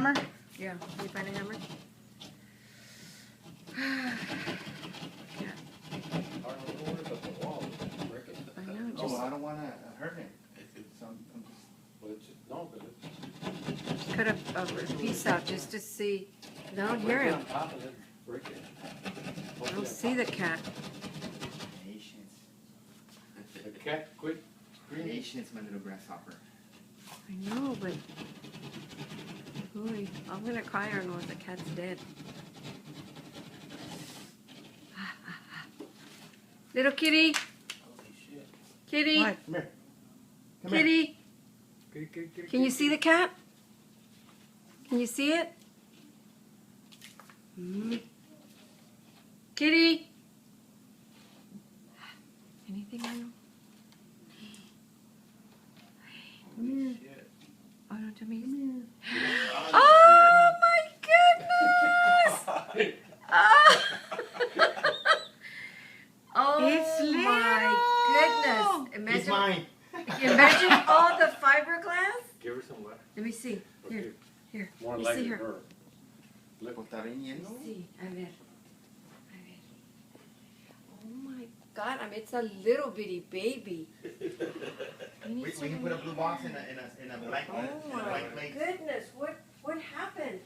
hammer? Yeah, can you find a hammer? Yeah. I know, Oh, just I don't want to hurt him. So I'm just... cut a piece out just to see. I don't hear him. I don't see the cat. Patience. The cat quit. Patience, my little grasshopper. I know, but ooh, I'm gonna cry on when the cat's dead. Little kitty, Holy shit. kitty, Come here. Come here. kitty. Kitty. Can you see the cat? Can you see it? Kitty. Anything new? Come here. Oh, don't tell me. Come here. Oh my goodness! Oh It's my goodness! It's mine. Imagine all the fiberglass. Give her some water. Let me see. Here, here. More You like see her. her. Botar en hielo. Let me see. A ver. Oh my God! I mean, it's a little bitty baby. We can put a blue box in a blank Oh my plate. goodness! What happened?